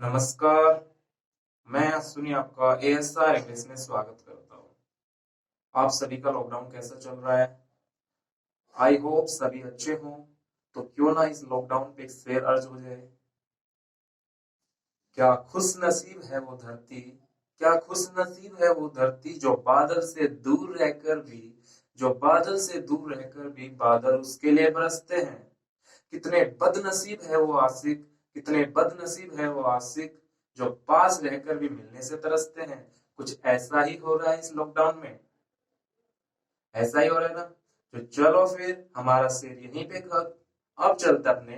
नमस्कार। मैं अश्विनी आपका एएसआर इंग्लिश में स्वागत करता हूँ। आप सभी का लॉकडाउन कैसा चल रहा है? आई होप सभी अच्छे हों। तो क्यों ना इस लॉकडाउन पे एक शेर अर्ज हो जाए। क्या खुश नसीब है वो धरती, क्या खुश नसीब है वो धरती जो बादल से दूर रहकर भी बादल उसके लिए बरसते हैं। कितने बदनसीब है वो आशिक, कितने बदनसीब है वो आशिक जो पास रहकर भी मिलने से तरसते हैं। कुछ ऐसा ही हो रहा है इस लॉकडाउन में। ऐसा ही हो रहा है ना। तो चलो फिर हमारा शेर यहीं पे खत्म। अब चलते अपने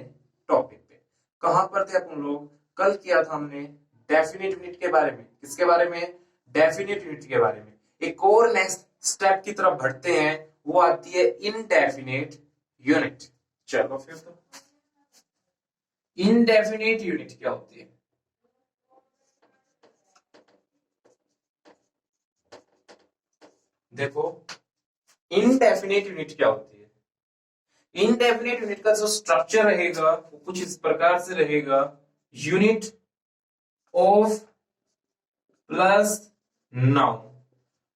टॉपिक पे। कहां पर थे अपन लोग? कल किया था हमने डेफिनिट यूनिट के बारे में। किसके बारे में? डेफिनिट यूनिट के बारे में। एक और नेक्स्ट स्टेप की तरफ बढ़ते हैं, वो आती है इनडेफिनेट यूनिट। चलो फिर तो इनडेफिनेट यूनिट क्या होती है? देखो, इनडेफिनेट यूनिट क्या होती है? इनडेफिनेट यूनिट का जो स्ट्रक्चर रहेगा वो कुछ इस प्रकार से रहेगा। Unit of plus noun.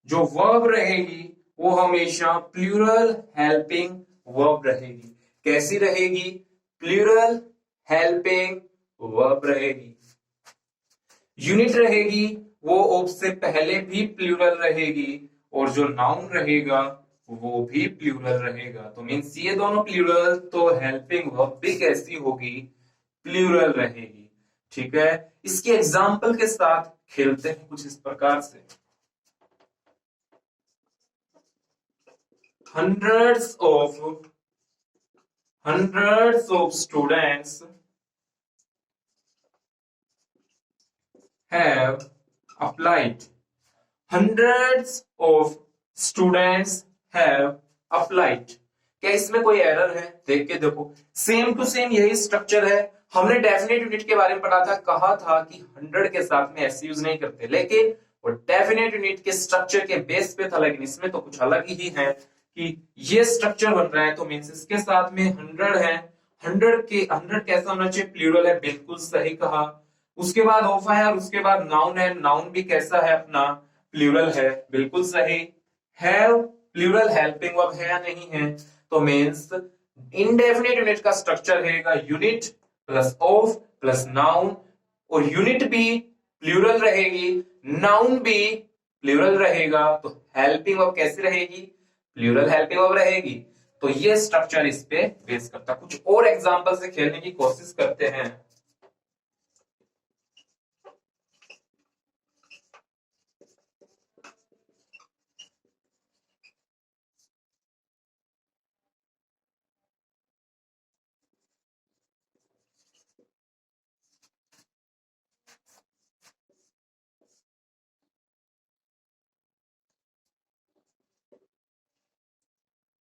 जो वर्ब रहेगी वो हमेशा प्लूरल हेल्पिंग वर्ब रहेगी। कैसी रहेगी? प्लूरल हेल्पिंग वर्ब रहेगी। यूनिट रहेगी वो ऑफ से पहले भी प्लूरल रहेगी, और जो नाउन रहेगा वो भी प्लूरल रहेगा। तो मीन्स ये दोनों प्लूरल, तो हेल्पिंग वर्ब भी कैसी होगी? प्लूरल रहेगी। ठीक है, इसके एग्जाम्पल के साथ खेलते हैं कुछ इस प्रकार से। hundreds of hundreds of students have applied. hundreds of students have applied. क्या इसमें कोई एरर है? देख के देखो, सेम टू सेम यही स्ट्रक्चर है। हमने डेफिनेट यूनिट के बारे में पढ़ा था, कहा था कि 100 के साथ में ऐसे यूज नहीं करते, लेकिन वो डेफिनेट यूनिट के स्ट्रक्चर के बेस पे था। लेकिन इसमें तो कुछ अलग ही है कि ये स्ट्रक्चर बन रहा है, तो मीन्स इसके साथ में 100 है। 100 कैसा होना चाहिए? प्लूरल है, बिल्कुल सही कहा। उसके बाद ऑफ है और उसके बाद नाउन है। नाउन भी कैसा है अपना? प्लूरल है, बिल्कुल सही। हैव प्लूरल हेल्पिंग वर्ब है या नहीं है? तो मींस इनडेफिनेट यूनिट का स्ट्रक्चर रहेगा unit plus of plus noun, और यूनिट भी प्लूरल रहेगी, नाउन भी प्लूरल रहेगा। तो हेल्पिंग वर्ब कैसी रहेगी? प्लूरल हेल्पिंग वर्ब रहेगी। तो ये स्ट्रक्चर इस पे बेस करता। कुछ और एग्जांपल से खेलने की कोशिश करते हैं।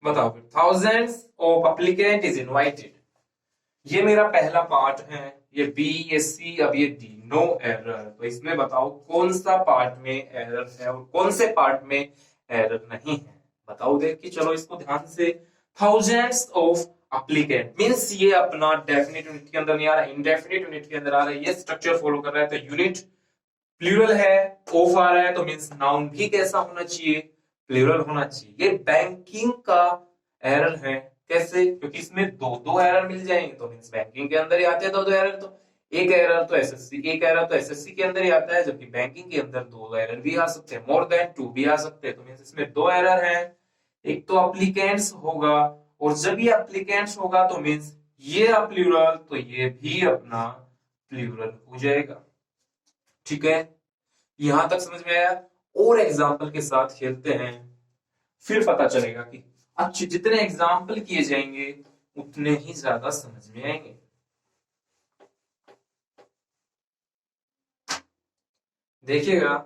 बताओ फिर। Thousands of applicant is invited. ये मेरा पहला पार्ट है, ये बी, ये सी, अब ये डी। No error. तो इसमें बताओ कौन सा पार्ट में एरर है और कौन से पार्ट में एरर नहीं है। बताओ देख के, चलो इसको ध्यान से। थाउजेंड्स ऑफ एप्लीकेंट मींस ये अपना डेफिनेट यूनिट के अंदर नहीं आ रहा, इंडेफिनिट यूनिट के अंदर आ रहा है। ये स्ट्रक्चर फॉलो कर रहा है, तो यूनिट प्लूरल है, ऑफ आ रहा है, तो मींस नाउन भी कैसा होना चाहिए? प्लूरल होना चाहिए। ये बैंकिंग का एरर है। कैसे? क्योंकि इसमें दो दो एरर मिल जाएंगे, तो मींस बैंकिंग के अंदर ही आते हैं दो दो एरर। तो एक एरर तो एसएससी के अंदर ही आता है, जबकि बैंकिंग के अंदर दो एरर भी आ सकते हैं, मोर देन टू भी आ सकते हैं। तो मींस इसमें दो एरर है। एक तो अप्लीकेंट्स होगा, और जब ये अप्लीकेंट्स होगा तो मींस ये प्लूरल, तो ये भी अपना प्लूरल हो जाएगा। ठीक है, यहां तक समझ में आया? और एग्जाम्पल के साथ खेलते हैं, फिर पता चलेगा कि अच्छे जितने एग्जाम्पल किए जाएंगे उतने ही ज्यादा समझ में आएंगे। देखिएगा,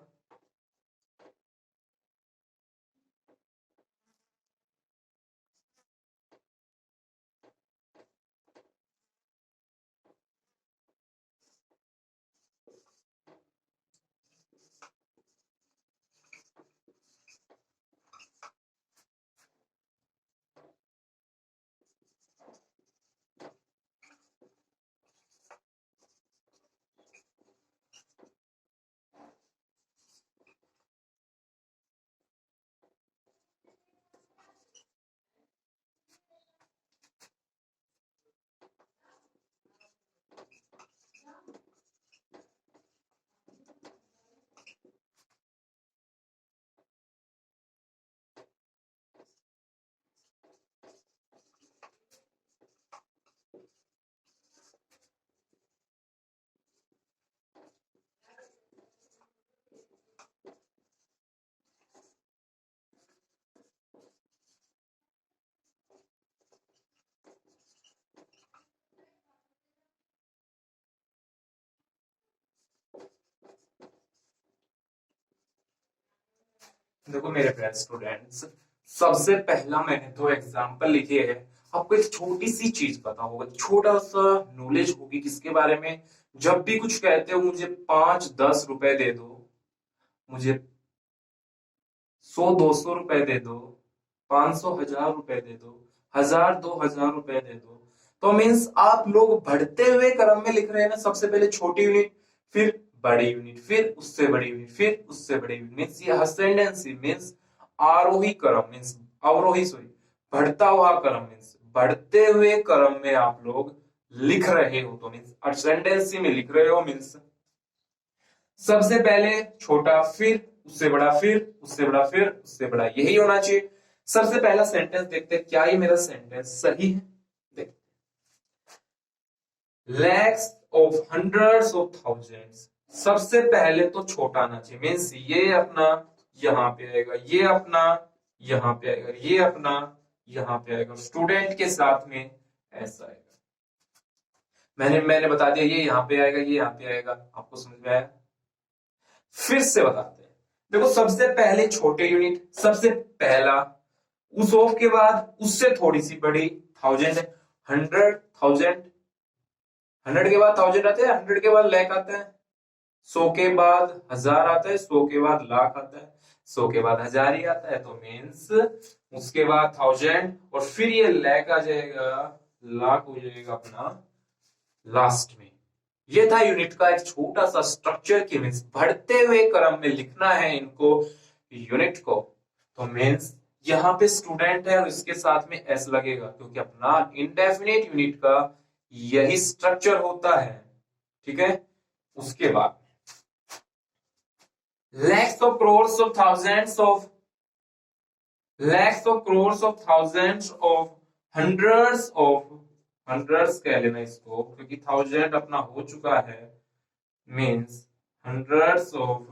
देखो मेरे प्यारे स्टूडेंट्स, सबसे पहला मैंने दो एग्जाम्पल लिखे हैं। आपको एक छोटी सी चीज पता होगा, छोटा सा नॉलेज होगी किसके बारे में। जब भी कुछ कहते हो मुझे 5-10 रुपए दे दो, मुझे 100-200 रुपए दे दो, 500-1000 रुपए दे दो, 1000-2000 रुपए दे दो, तो मीन्स आप लोग बढ़ते हुए क्रम में लिख रहे हैं ना। सबसे पहले छोटी यूनिट, फिर बड़ी यूनिट, फिर उससे बड़ी यूनिट, फिर उससे बड़ी यूनिट। मीन्स ये असेंडेंसी मीन्स आरोही क्रम, मीन्स अवरोही सॉरी बढ़ता हुआ क्रम, मीन्स बढ़ते हुए क्रम में आप लोग लिख रहे हो, तो मीन्स असेंडेंसी में लिख रहे हो। मीन्स सबसे पहले छोटा, फिर उससे बड़ा, फिर उससे बड़ा, फिर उससे बड़ा, यही होना चाहिए। सबसे पहला सेंटेंस देखते हैं, क्या ये मेरा सेंटेंस सही है। देखते, lakhs of hundreds of thousands, सबसे पहले तो छोटा आना चाहिए। मीन्स ये अपना यहां पे आएगा, ये अपना यहां पे आएगा, ये अपना यहां पे आएगा। स्टूडेंट के साथ में ऐसा आएगा। मैंने बता दिया, ये यहां पे आएगा, ये यहां पे आएगा। आपको समझ में आया? फिर से बताते हैं। देखो सबसे पहले छोटे यूनिट, सबसे पहला, उस ऑफ के बाद उससे थोड़ी सी बड़ी, थाउजेंड है। 100,000, 100 के बाद थाउजेंड आते हैं, 100 के बाद लैख आता है, 100 के बाद 1000 आता है, 100 के बाद लाख आता है, 100 के बाद 1000 ही आता है। तो मीन्स उसके बाद थाउजेंड, और फिर ये लैख आ जाएगा, लाख हो जाएगा अपना लास्ट में। ये था यूनिट का एक छोटा सा स्ट्रक्चर की मीन्स बढ़ते हुए क्रम में लिखना है इनको, यूनिट को। तो मीन्स यहाँ पे स्टूडेंट है और इसके साथ में एस लगेगा, क्योंकि अपना इंडेफिनिट यूनिट का यही स्ट्रक्चर होता है। ठीक है, उसके बाद lakhs of crores of thousands of, lakhs of crores of thousands of hundreds of, hundreds कह लेना इसको, क्योंकि थाउजेंड अपना हो चुका है। Means hundreds of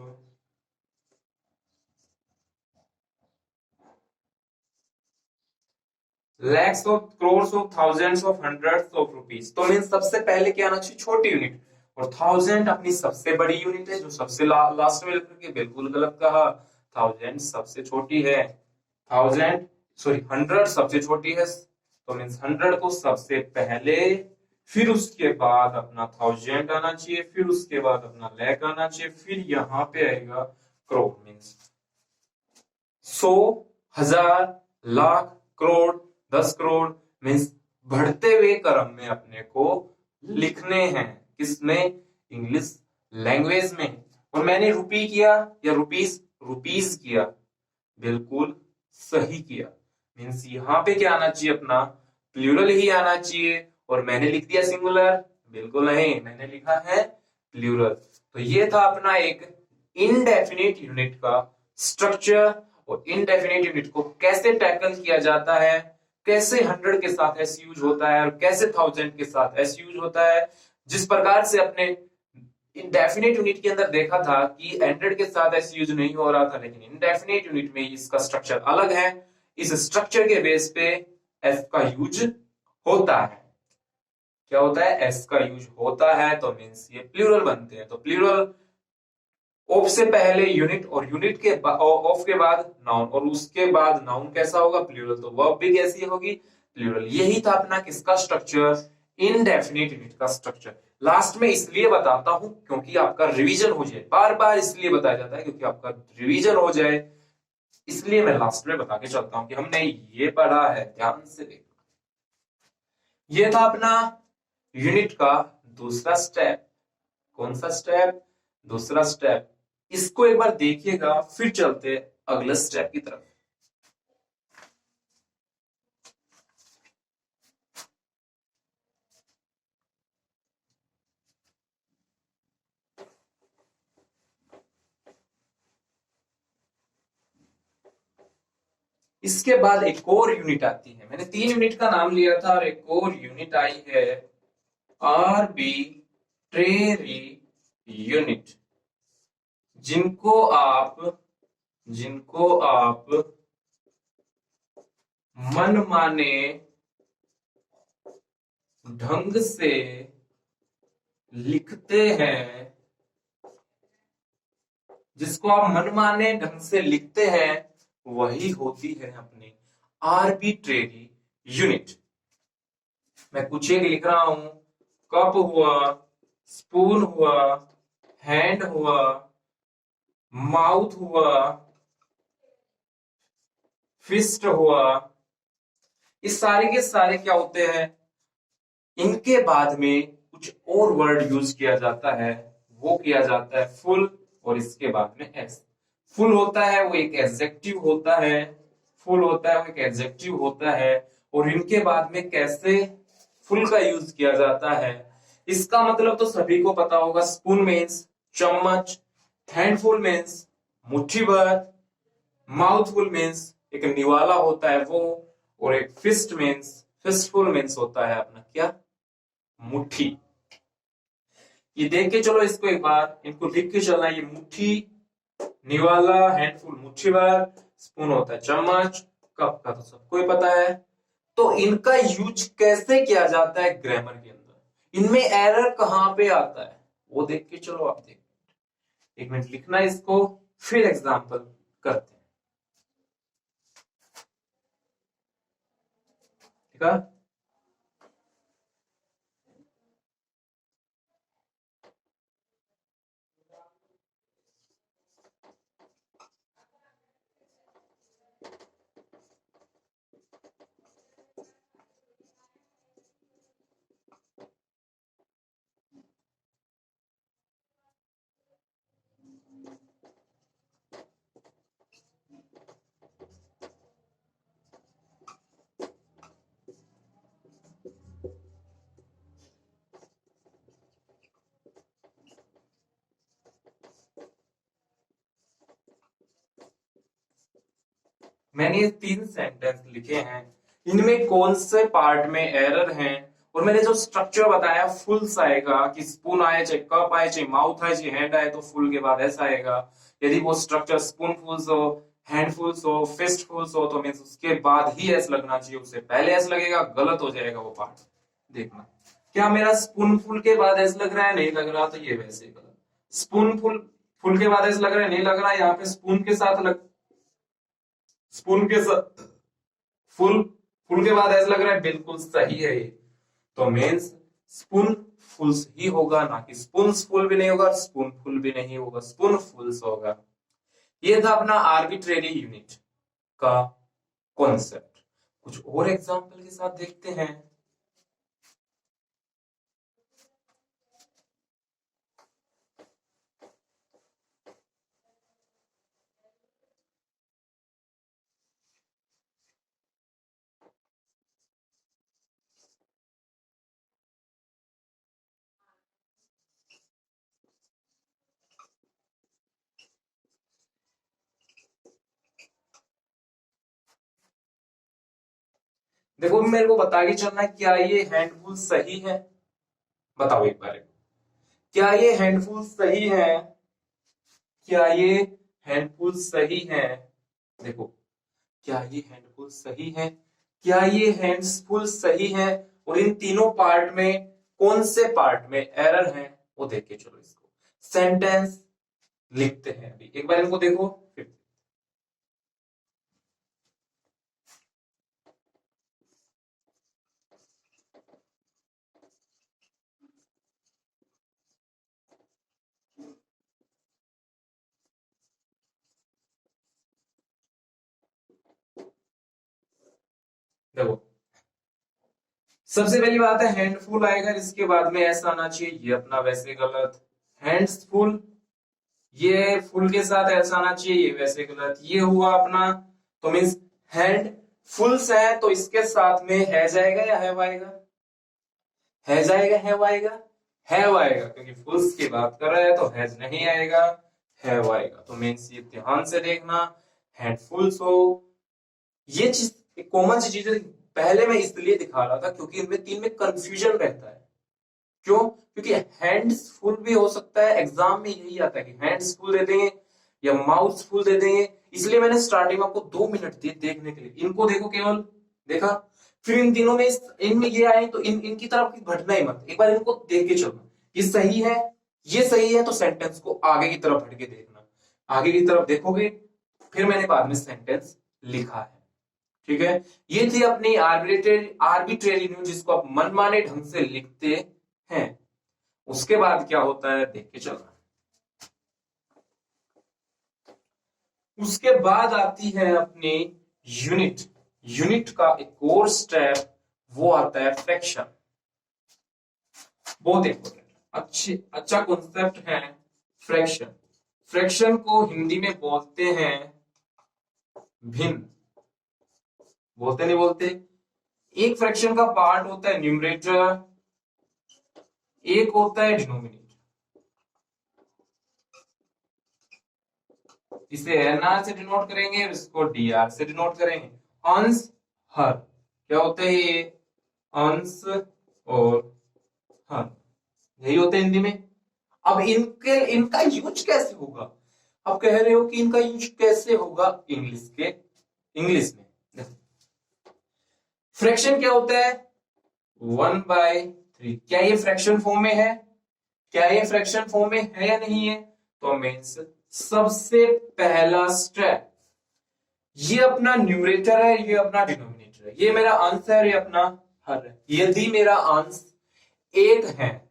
lakhs of crores of thousands of hundreds of rupees. तो मीन्स सबसे पहले क्या आना चाहिए, छोटी यूनिट। और थाउजेंड अपनी सबसे बड़ी यूनिट है, जो सबसे लास्ट में लिख के बिल्कुल गलत कहा। थाउजेंड सबसे छोटी है, थाउजेंड सॉरी 100 सबसे छोटी है। तो मीन्स 100 को सबसे पहले, फिर उसके बाद अपना थाउजेंड आना चाहिए, फिर उसके बाद अपना लैख आना चाहिए, फिर यहाँ पे आएगा करोड़। मीन्स 100, 1000, लाख, करोड़, 10 करोड़। मीन्स बढ़ते हुए क्रम में अपने को लिखने हैं। किसमें? इंग्लिश लैंग्वेज में। और मैंने रुपी किया या रुपीस, रुपीस किया, बिल्कुल सही किया। मीन्स यहाँ पे क्या आना चाहिए, अपना प्लूरल ही आना चाहिए। और मैंने लिख दिया सिंगुलर, बिल्कुल नहीं, मैंने लिखा है प्लूरल। तो ये था अपना एक इनडेफिनिट यूनिट का स्ट्रक्चर। और इनडेफिनिट यूनिट को कैसे टैकल किया जाता है, कैसे 100 के साथ एस यूज होता है और कैसे 1000 के साथ एस यूज होता है। जिस प्रकार से अपने इंडेफिनिट यूनिट के अंदर देखा था कि 100 के साथ एस यूज नहीं हो रहा था, लेकिन इंडेफिनिट यूनिट में इसका स्ट्रक्चर अलग है। इस स्ट्रक्चर के बेस पे एस का यूज होता है। क्या होता है? एस का यूज होता है। तो मीन्स ये प्लूरल बनते हैं। तो प्लूरल, ऑफ से पहले यूनिट और यूनिट के ऑफ के बाद नाउन, और उसके बाद नाउन कैसा होगा? प्लूरल। तो वर्ब भी कैसी होगी? प्लूरल। यही था अपना किसका स्ट्रक्चर? इनडेफिनिट यूनिट का स्ट्रक्चर। लास्ट में इसलिए बताता हूं क्योंकि आपका रिवीजन हो जाए, बार बार इसलिए बताया जाता है क्योंकि आपका रिवीजन हो जाए, इसलिए मैं लास्ट में बता के चलता हूं कि हमने ये पढ़ा है, ध्यान से देखो। ये था अपना यूनिट का दूसरा स्टेप। कौन सा स्टेप? दूसरा स्टेप। इसको एक बार देखिएगा, फिर चलते अगले स्टेप की तरफ। इसके बाद एक और यूनिट आती है। मैंने 3 यूनिट का नाम लिया था और एक और यूनिट आई है, आर्बिट्रेरी यूनिट, जिनको आप मनमाने ढंग से लिखते हैं, जिसको आप मनमाने ढंग से लिखते हैं वही होती है अपनी आर्बिट्रेरी यूनिट। मैं कुछ एक लिख रहा हूं, कप हुआ, स्पून हुआ, हैंड हुआ, माउथ हुआ, फिस्ट हुआ, ये सारे के सारे क्या होते हैं, इनके बाद में कुछ और वर्ड यूज किया जाता है, वो किया जाता है फुल, और इसके बाद में एस। फुल होता है वो एक एडजेक्टिव होता है, फुल होता है वो एक एडजेक्टिव होता है, और इनके बाद में कैसे फुल का यूज किया जाता है, इसका मतलब तो सभी को पता होगा। स्पून मीन्स चम्मच, हैंडफुल मीन्स मुट्ठी भर, माउथफुल मीन्स एक निवाला होता है वो, और एक फिस्ट मीन्स, फिस्टफुल मीन्स होता है अपना क्या, मुट्ठी। ये देख के चलो इसको एक बार, इनको लिख के चलना, ये मुट्ठी, निवाला, हैंडफुल मुट्ठी भर, स्पून होता है चम्मच, कप का तो सबको ही पता है। तो इनका यूज कैसे किया जाता है ग्रामर के अंदर, इनमें एरर कहां पे आता है, वो देख के चलो आप। देख, एक मिनट लिखना इसको, फिर एग्जांपल करते हैं, ठीक है। मैंने ये 3 सेंटेंस लिखे हैं, इनमें कौन से पार्ट में एरर हैं, और मैंने जो स्ट्रक्चर बताया फुल्स आएगा, कि स्पून आए चाहे कप आए चाहे माउथ आए चाहे हैंड आए तो फुल के बाद ऐसा आएगा। यदि वो स्ट्रक्चर स्पून फुल्स हो, हैंडफुल्स हो, फिस्ट फुल्स हो, तो मीन्स उसके बाद ही एस लगना चाहिए, उससे पहले एस लगेगा, गलत हो जाएगा वो पार्ट। देखना क्या मेरा स्पून फुल के बाद एस लग रहा है, नहीं लग रहा, तो ये वैसे गलत। स्पून फुल, फुल के बाद एस लग रहा है, नहीं लग रहा, यहाँ पे स्पून के साथ लग, स्पून के साथ फुल, फुल के बाद ऐसा लग रहा है, बिल्कुल सही है ये। तो मीन्स स्पून फुल्स ही होगा, ना कि स्पून फुल भी नहीं होगा, स्पून फुल भी नहीं होगा, स्पून फुल्स होगा। ये था अपना आर्बिट्रेरी यूनिट का कॉन्सेप्ट। कुछ और एग्जांपल के साथ देखते हैं। देखो मेरे को बता के चलना, क्या ये हैंडफुल सही है, बताओ एक बार, क्या ये हैंडफुल सही है, क्या ये हैंडफुल सही है, देखो क्या ये हैंडफुल सही है, क्या ये हैंड्सफुल सही है, और इन तीनों पार्ट में कौन से पार्ट में एरर है, वो देख के चलो इसको। सेंटेंस लिखते हैं अभी, एक बार इनको देखो फिर। देखो सबसे पहली बात है हैंडफुल आएगा, इसके बाद में ऐसा आना चाहिए, ये अपना वैसे गलत। हैंड्सफुल, ये फुल के साथ ऐसा आना चाहिए, ये वैसे गलत। ये हुआ अपना, तो मीन्स हैंड फुल्स है, तो इसके साथ में है जाएगा या हैव आएगा, है जाएगा, हैव आएगा, हैव आएगा, क्योंकि फुल्स की बात कर रहा है, तो हैज नहीं आएगा, हैव आएगा। तो मीन्स ये ध्यान से देखना, हैंडफुल्स हो, ये चीज कॉमन सी चीज है। पहले मैं इसलिए दिखा रहा था क्योंकि इनमें तीन में कंफ्यूजन रहता है। क्यों? क्योंकि हैंड्स फुल भी हो सकता है, एग्जाम में यही आता है कि हैंड्स फुल दे देंगे या माउथ फुल दे देंगे, इसलिए मैंने स्टार्टिंग में आपको 2 मिनट दिए देखने के लिए। इनको देखो केवल, देखा, फिर इन तीनों में इनमें ये आए तो इनकी तरफ भटना ही मत, एक बार इनको देख के चलना, ये सही है, ये सही है, तो सेंटेंस को आगे की तरफ हट के देखना, आगे की तरफ देखोगे फिर मैंने बाद में सेंटेंस लिखा है। ठीक है, ये थी अपनी आर्बिट्रेरी न्यू जिसको आप मनमाने ढंग से लिखते हैं। उसके बाद क्या होता है देख के चलना। उसके बाद आती है अपनी यूनिट। यूनिट का एक और स्टेप वो आता है फ्रैक्शन। बहुत इंपॉर्टेंट अच्छा कॉन्सेप्ट है फ्रैक्शन। फ्रैक्शन को हिंदी में बोलते हैं भिन्न। बोलते नहीं बोलते? एक फ्रैक्शन का पार्ट होता है न्यूमरेटर, एक होता है डिनोमिनेटर। इसे एनआर से डिनोट करेंगे और इसको डीआर से डिनोट करेंगे। अंश हर क्या होता है ये? अंश और हर, यही होते हैं हिंदी में। अब इनका यूज कैसे होगा? अब कह रहे हो कि इनका यूज कैसे होगा इंग्लिश में। फ्रैक्शन क्या होता है? 1/3। क्या ये फ्रैक्शन फॉर्म में है? क्या ये फ्रैक्शन फॉर्म में है या नहीं है? तो मीन्स सबसे पहला स्टेप, ये अपना न्यूमरेटर है, ये अपना डिनोमिनेटर है, ये मेरा अंश है, ये अपना हर है। यदि मेरा अंश एक है,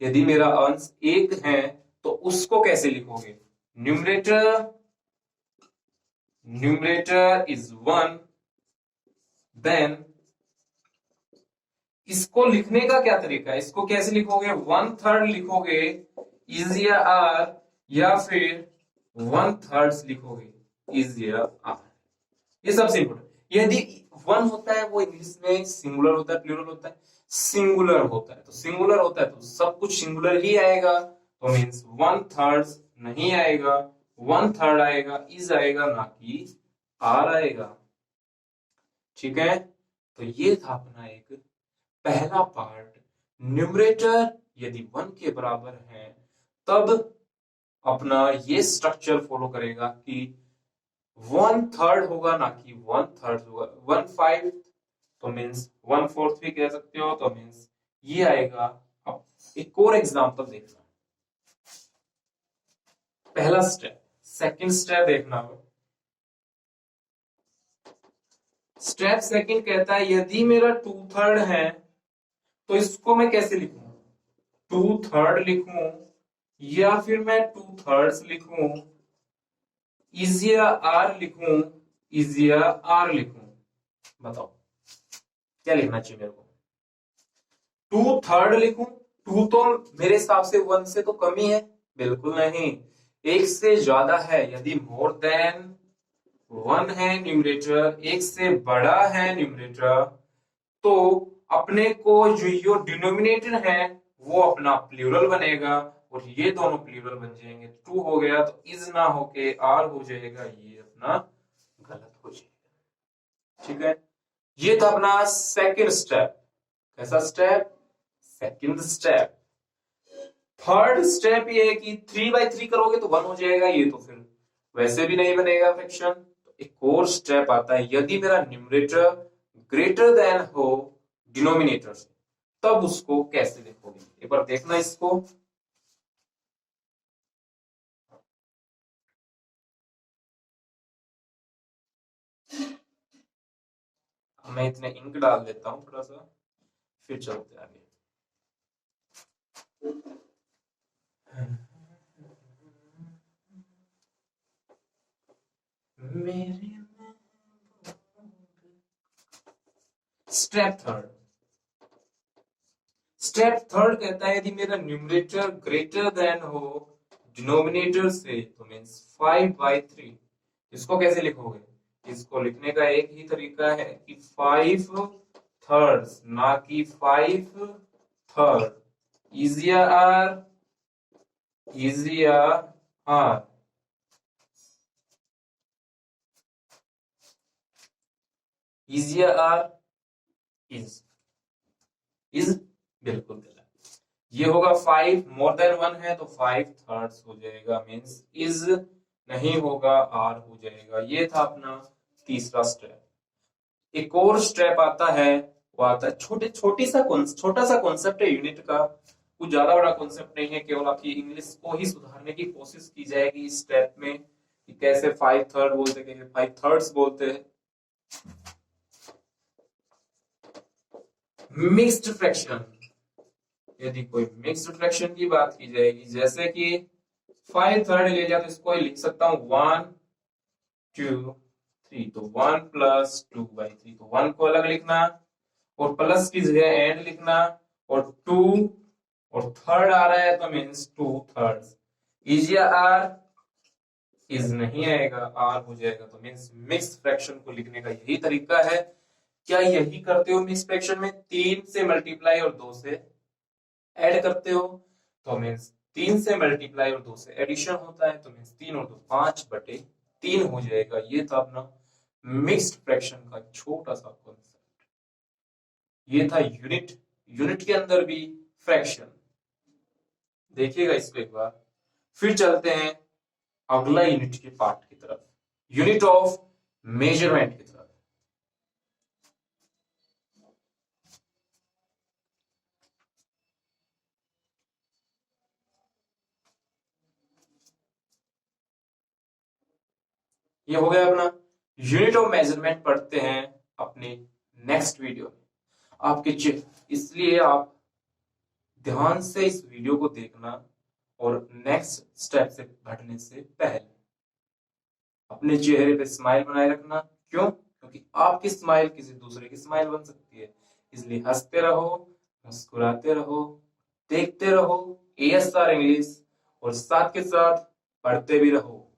यदि मेरा अंश एक है तो उसको कैसे लिखोगे? न्यूमरेटर इज 1, देन इसको लिखने का क्या तरीका है? इसको कैसे लिखोगे? 1/3 लिखोगे इजिया आर, या फिर 1/3 लिखोगे इजिया आर। ये सबसे इंपॉर्टेंट। यदि 1 होता है वो इंग्लिश में सिंगुलर होता है प्लूरल होता है? सिंगुलर होता है। तो सिंगुलर होता है तो सब कुछ सिंगुलर ही आएगा, तो मीन्स 1/3 नहीं आएगा, 1/3 आएगा, इज आएगा, ना कि आर आएगा। ठीक है, तो ये था अपना एक पहला पार्ट। न्यूमरेटर यदि 1 के बराबर है तब अपना ये स्ट्रक्चर फॉलो करेगा कि 1/3 होगा, ना कि 1/3 होगा। 1/5 तो मीन्स 1/4 भी कह सकते हो, तो मीन्स ये आएगा। अब एक और एग्जांपल देखना। पहला स्टेप, सेकंड स्टेप देखना। स्टेप सेकंड कहता है यदि मेरा 2/3 है तो इसको मैं कैसे लिखूं? 2/3 लिखूं या फिर मैं 2/3 लिखूं, इजिया आर लिखूं, इजिया आर लिखूं? बताओ क्या लिखना चाहिए मेरे को? 2/3 लिखूं? 2 तो मेरे हिसाब से 1 से तो कम ही है। बिल्कुल नहीं, एक से ज्यादा है। यदि मोर देन 1 है न्यूमरेटर, एक से बड़ा है न्यूमरेटर, तो अपने को जो डिनोमिनेटर है वो अपना प्लूरल बनेगा, और ये दोनों प्लूरल बन जाएंगे। 2 हो गया तो इज ना होके आर हो जाएगा, ये अपना गलत हो जाएगा। ठीक है, ये था अपना सेकंड स्टेप। कैसा step? Second step. Third step ये है कि 3/3 करोगे तो 1 हो जाएगा, ये तो फिर वैसे भी नहीं बनेगा फ्रैक्शन। तो एक और स्टेप आता है, यदि मेरा न्यूमरेटर ग्रेटर देन हो डिनोमिनेटर से, तब उसको कैसे लिखोगे? एक बार देखना इसको। मैं इतने इंक डाल देता हूं थोड़ा सा, फिर चलते आगे। Step third. स्टेप थर्ड कहता है यदि मेरा न्यूमरेटर ग्रेटर देन हो डिनोमिनेटर से, तो मींस 5/3। इसको कैसे लिखोगे? इसको लिखने का एक ही तरीका है कि 5/3, ना कि 5/3। इजिया आर, इजिया आर। इजिया आर, इज बिल्कुल गलत। ये होगा 5, मोर देन 1 है तो 5/3 हो जाएगा, मींस इज नहीं होगा, आर हो जाएगा। ये था अपना तीसरा स्टेप। एक और स्टेप आता है, वो आता है छोटा सा कॉन्सेप्ट है यूनिट का, कुछ ज्यादा बड़ा कॉन्सेप्ट नहीं है, केवल आपकी इंग्लिश को ही सुधारने की कोशिश की जाएगी इस स्टेप में। कि कैसे 5/3 बोलते हैं, कैसे 5/3 बोलते हैं। मिक्स्ड फ्रैक्शन, यदि कोई मिक्स्ड फ्रैक्शन की बात की जाएगी, जैसे कि 5/3 ले लिया तो इसको लिख सकता हूं 1 2 3, तो 1 + 2/3, तो 1 को अलग लिखना और प्लस की जगह एंड लिखना, और 2 और थर्ड आ रहा है तो मीन्स 2/3। इज या आर? इज नहीं आएगा, आर हो जाएगा, तो मीन्स मिक्स फ्रैक्शन को लिखने का यही तरीका है। क्या यही करते हो मिक्स फ्रैक्शन में? 3 से मल्टीप्लाई और 2 से ऐड करते हो, तो मीन्स 3 से मल्टीप्लाई और 2 से एडिशन होता है, तो मीन्स 3 और 2 5/3 हो जाएगा। ये था अपना मिक्स्ड फ्रैक्शन का छोटा सा कॉन्सेप्ट। ये था यूनिट, यूनिट के अंदर भी फ्रैक्शन। देखिएगा इसको एक बार, फिर चलते हैं अगला यूनिट के पार्ट की तरफ, यूनिट ऑफ मेजरमेंट की तरफ। ये हो गया अपना यूनिट ऑफ मेजरमेंट, पढ़ते हैं अपने नेक्स्ट वीडियो में। इसलिए आप ध्यान से इस वीडियो को देखना और नेक्स्ट स्टेप से बढ़ने से पहले अपने चेहरे पे स्माइल बनाए रखना। क्यों? क्योंकि आपकी स्माइल किसी दूसरे की स्माइल बन सकती है। इसलिए हंसते रहो, मुस्कुराते रहो, देखते रहो ASR इंग्लिश, और साथ के साथ पढ़ते भी रहो।